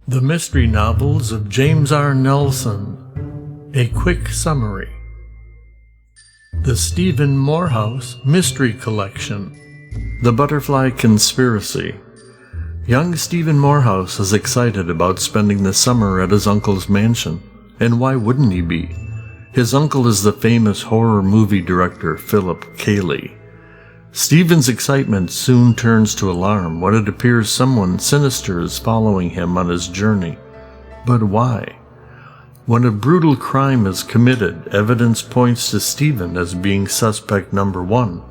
The Mystery Novels of James R. Nelson. A quick summary. The Stephen Morehouse Mystery Collection. The Butterfly Conspiracy. Young Stephen Morehouse is excited about spending the summer at his uncle's mansion. And why wouldn't he be? His uncle is the famous horror movie director Philip Cayley. Stephen's excitement soon turns to alarm when it appears someone sinister is following him on his journey. But why? When a brutal crime is committed, evidence points to Stephen as being suspect number one.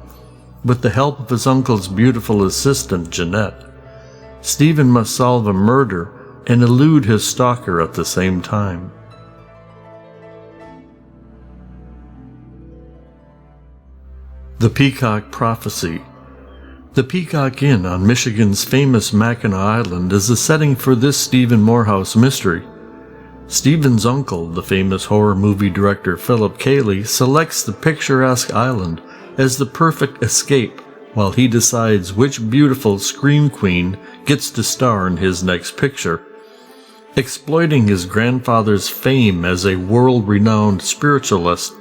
With the help of his uncle's beautiful assistant, Jeanette, Stephen must solve a murder and elude his stalker at the same time. The Peacock Prophecy. The Peacock Inn on Michigan's famous Mackinac Island is the setting for this Stephen Morehouse mystery. Stephen's uncle, the famous horror movie director Philip Cayley, selects the picturesque island as the perfect escape while he decides which beautiful scream queen gets to star in his next picture. Exploiting his grandfather's fame as a world-renowned spiritualist,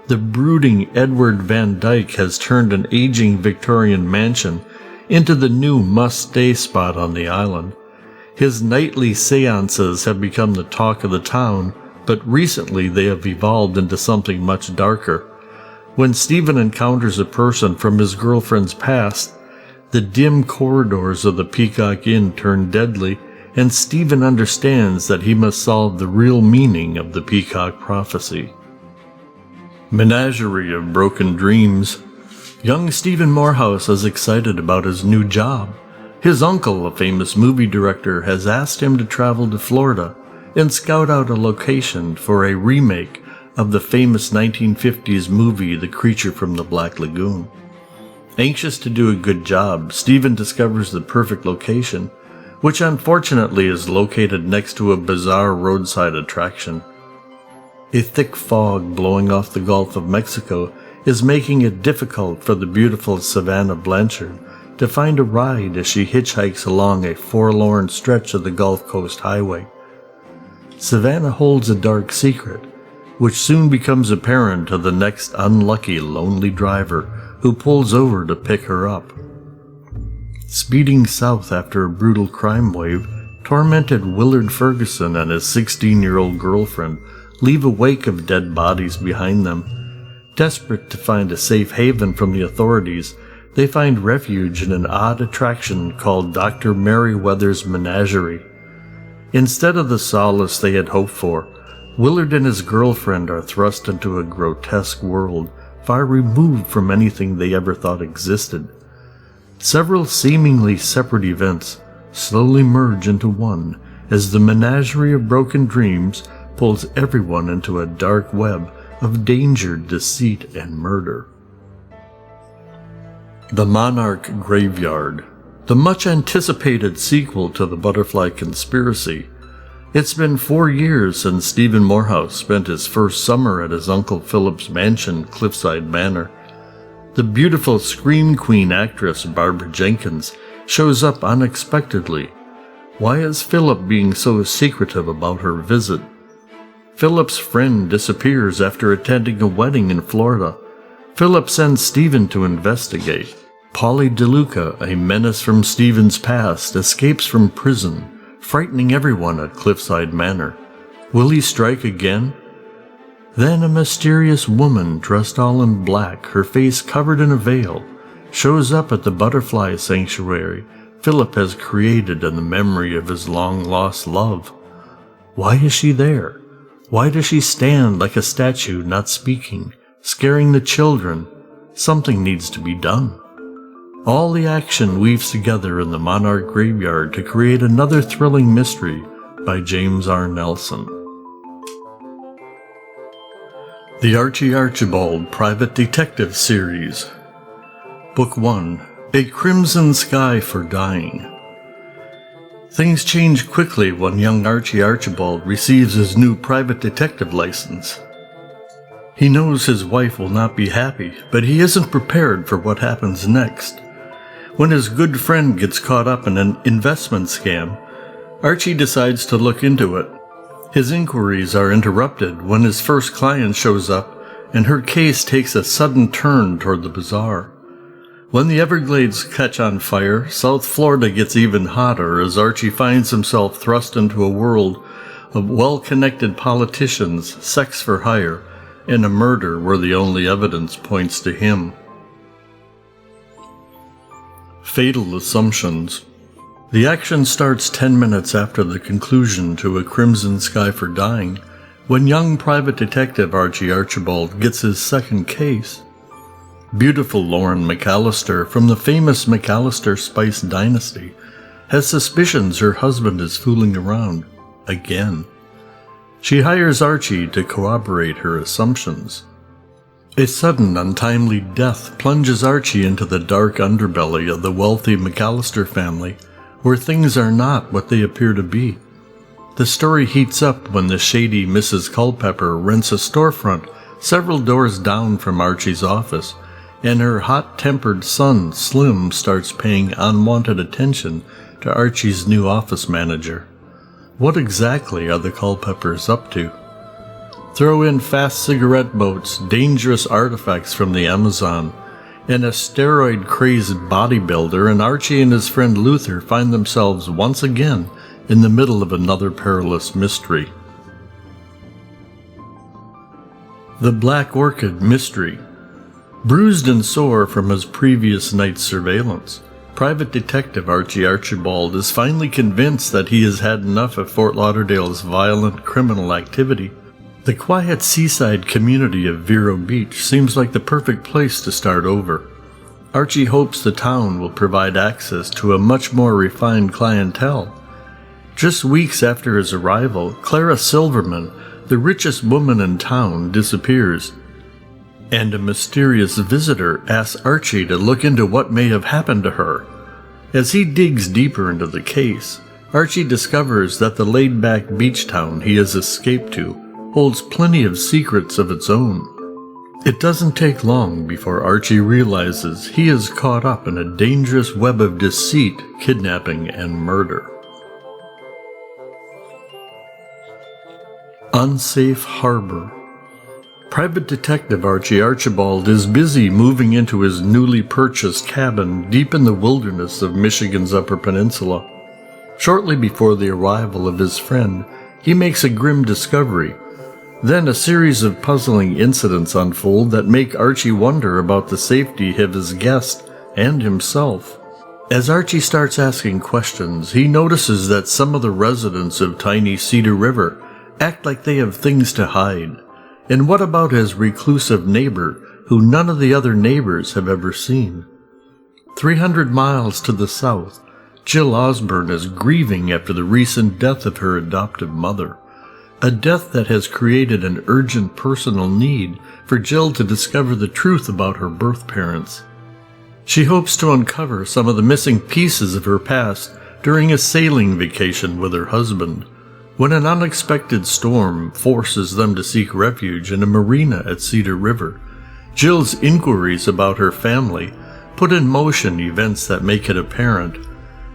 the brooding Edward Van Dyke has turned an aging Victorian mansion into the new must-stay spot on the island. His nightly seances have become the talk of the town, but recently they have evolved into something much darker. When Stephen encounters a person from his girlfriend's past, the dim corridors of the Peacock Inn turn deadly, and Stephen understands that he must solve the real meaning of the Peacock Prophecy. Menagerie of Broken Dreams. Young Stephen Morehouse is excited about his new job. His uncle, a famous movie director, has asked him to travel to Florida and scout out a location for a remake of the famous 1950s movie The Creature from the Black Lagoon. Anxious to do a good job, Stephen discovers the perfect location, which unfortunately is located next to a bizarre roadside attraction. A thick fog blowing off the Gulf of Mexico is making it difficult for the beautiful Savannah Blanchard to find a ride as she hitchhikes along a forlorn stretch of the Gulf Coast Highway. Savannah holds a dark secret, which soon becomes apparent to the next unlucky lonely driver who pulls over to pick her up. Speeding south after a brutal crime wave, tormented Willard Ferguson and his 16-year-old girlfriend leave a wake of dead bodies behind them. Desperate to find a safe haven from the authorities, they find refuge in an odd attraction called Dr. Merriweather's Menagerie. Instead of the solace they had hoped for, Willard and his girlfriend are thrust into a grotesque world far removed from anything they ever thought existed. Several seemingly separate events slowly merge into one as the Menagerie of Broken Dreams pulls everyone into a dark web of danger, deceit, and murder. The Monarch Graveyard. The much-anticipated sequel to The Butterfly Conspiracy. It's been 4 years since Stephen Morehouse spent his first summer at his Uncle Philip's mansion, Cliffside Manor. The beautiful Scream Queen actress Barbara Jenkins shows up unexpectedly. Why is Philip being so secretive about her visit? Philip's friend disappears after attending a wedding in Florida. Philip sends Stephen to investigate. Polly DeLuca, a menace from Stephen's past, escapes from prison, frightening everyone at Cliffside Manor. Will he strike again? Then a mysterious woman dressed all in black, her face covered in a veil, shows up at the butterfly sanctuary Philip has created in the memory of his long-lost love. Why is she there? Why does she stand like a statue, not speaking, scaring the children? Something needs to be done. All the action weaves together in the Monarch Graveyard to create another thrilling mystery by James R. Nelson. The Archie Archibald Private Detective Series. Book 1. A Crimson Sky for Dying. Things change quickly when young Archie Archibald receives his new private detective license. He knows his wife will not be happy, but he isn't prepared for what happens next. When his good friend gets caught up in an investment scam, Archie decides to look into it. His inquiries are interrupted when his first client shows up, and her case takes a sudden turn toward the bizarre. When the Everglades catch on fire, South Florida gets even hotter as Archie finds himself thrust into a world of well-connected politicians, sex for hire, and a murder where the only evidence points to him. Fatal Assumptions. The action starts 10 minutes after the conclusion to A Crimson Sky for Dying, when young private detective Archie Archibald gets his second case. Beautiful Lauren McAllister from the famous McAllister Spice dynasty has suspicions her husband is fooling around again. She hires Archie to corroborate her assumptions. A sudden, untimely death plunges Archie into the dark underbelly of the wealthy McAllister family, where things are not what they appear to be. The story heats up when the shady Mrs. Culpepper rents a storefront several doors down from Archie's office, and her hot-tempered son, Slim, starts paying unwanted attention to Archie's new office manager. What exactly are the Culpeppers up to? Throw in fast cigarette boats, dangerous artifacts from the Amazon, and a steroid-crazed bodybuilder, and Archie and his friend Luther find themselves once again in the middle of another perilous mystery. The Black Orchid Mystery. Bruised and sore from his previous night's surveillance, Private Detective Archie Archibald is finally convinced that he has had enough of Fort Lauderdale's violent criminal activity. The quiet seaside community of Vero Beach seems like the perfect place to start over. Archie hopes the town will provide access to a much more refined clientele. Just weeks after his arrival, Clara Silverman, the richest woman in town, disappears, and a mysterious visitor asks Archie to look into what may have happened to her. As he digs deeper into the case, Archie discovers that the laid-back beach town he has escaped to holds plenty of secrets of its own. It doesn't take long before Archie realizes he is caught up in a dangerous web of deceit, kidnapping, and murder. Unsafe Harbor. Private Detective Archie Archibald is busy moving into his newly purchased cabin deep in the wilderness of Michigan's Upper Peninsula. Shortly before the arrival of his friend, he makes a grim discovery. Then a series of puzzling incidents unfold that make Archie wonder about the safety of his guest and himself. As Archie starts asking questions, he notices that some of the residents of tiny Cedar River act like they have things to hide. And what about his reclusive neighbor, who none of the other neighbors have ever seen? 300 miles to the south, Jill Osborne is grieving after the recent death of her adoptive mother, a death that has created an urgent personal need for Jill to discover the truth about her birth parents. She hopes to uncover some of the missing pieces of her past during a sailing vacation with her husband, when an unexpected storm forces them to seek refuge in a marina at Cedar River. Jill's inquiries about her family put in motion events that make it apparent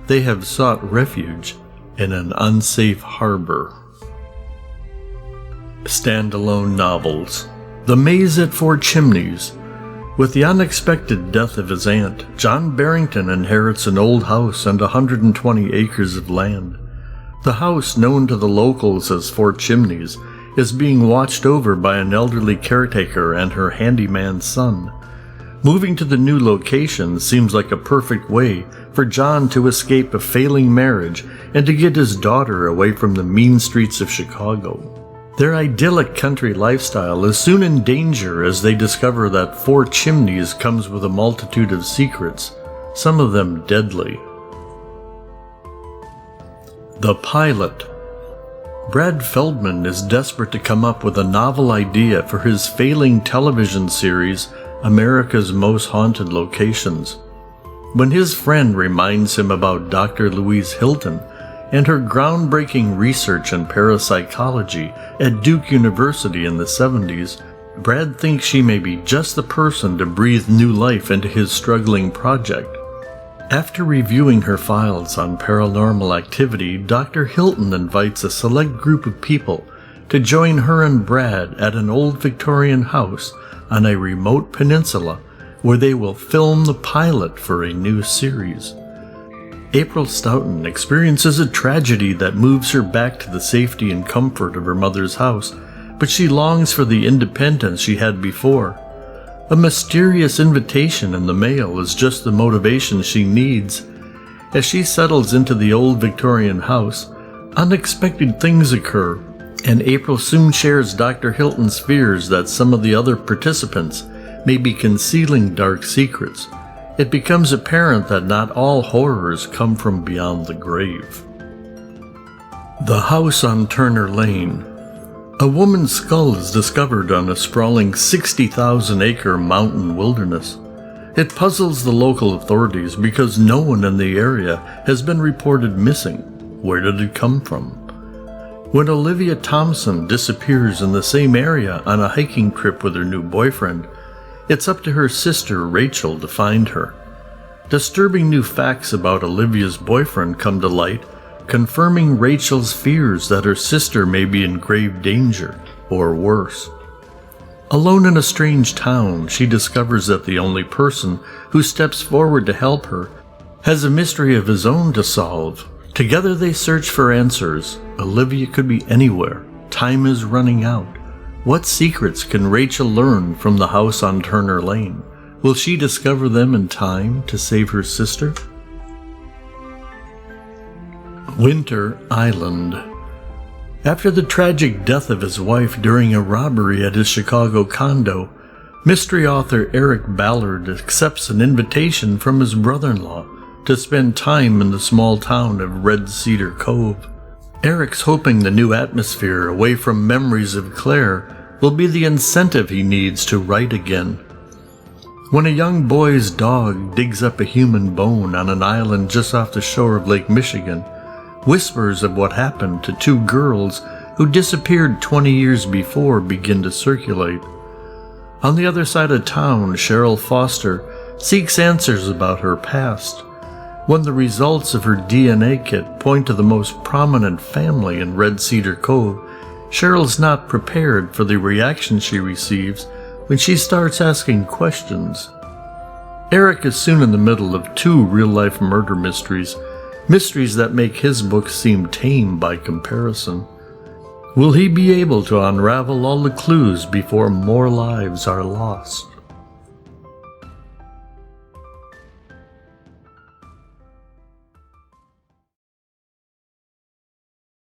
they have sought refuge in an unsafe harbor. Standalone novels. The Maze at Four Chimneys. With the unexpected death of his aunt, John Barrington inherits an old house and 120 acres of land. The house, known to the locals as Four Chimneys, is being watched over by an elderly caretaker and her handyman son. Moving to the new location seems like a perfect way for John to escape a failing marriage and to get his daughter away from the mean streets of Chicago. Their idyllic country lifestyle is soon in danger as they discover that Four Chimneys comes with a multitude of secrets, some of them deadly. The Pilot. Brad Feldman is desperate to come up with a novel idea for his failing television series, America's Most Haunted Locations. When his friend reminds him about Dr. Louise Hilton and her groundbreaking research in parapsychology at Duke University in the 70s, Brad thinks she may be just the person to breathe new life into his struggling project. After reviewing her files on paranormal activity, Dr. Hilton invites a select group of people to join her and Brad at an old Victorian house on a remote peninsula where they will film the pilot for a new series. April Stoughton experiences a tragedy that moves her back to the safety and comfort of her mother's house, but she longs for the independence she had before. A mysterious invitation in the mail is just the motivation she needs. As she settles into the old Victorian house, unexpected things occur, and April soon shares Dr. Hilton's fears that some of the other participants may be concealing dark secrets. It becomes apparent that not all horrors come from beyond the grave. The House on Turner Lane. A woman's skull is discovered on a sprawling 60,000-acre mountain wilderness. It puzzles the local authorities because no one in the area has been reported missing. Where did it come from? When Olivia Thompson disappears in the same area on a hiking trip with her new boyfriend, it's up to her sister Rachel to find her. Disturbing new facts about Olivia's boyfriend come to light, confirming Rachel's fears that her sister may be in grave danger, or worse. Alone in a strange town, she discovers that the only person who steps forward to help her has a mystery of his own to solve. Together they search for answers. Olivia could be anywhere. Time is running out. What secrets can Rachel learn from the house on Turner Lane? Will she discover them in time to save her sister? Winter Island. After the tragic death of his wife during a robbery at his Chicago condo, mystery author Eric Ballard accepts an invitation from his brother-in-law to spend time in the small town of Red Cedar Cove. Eric's hoping the new atmosphere away from memories of Claire will be the incentive he needs to write again. When a young boy's dog digs up a human bone on an island just off the shore of Lake Michigan, whispers of what happened to two girls who disappeared 20 years before begin to circulate. On the other side of town, Cheryl Foster seeks answers about her past. When the results of her DNA kit point to the most prominent family in Red Cedar Cove, Cheryl's not prepared for the reaction she receives when she starts asking questions. Eric is soon in the middle of two real-life murder mysteries that make his book seem tame by comparison. Will he be able to unravel all the clues before more lives are lost?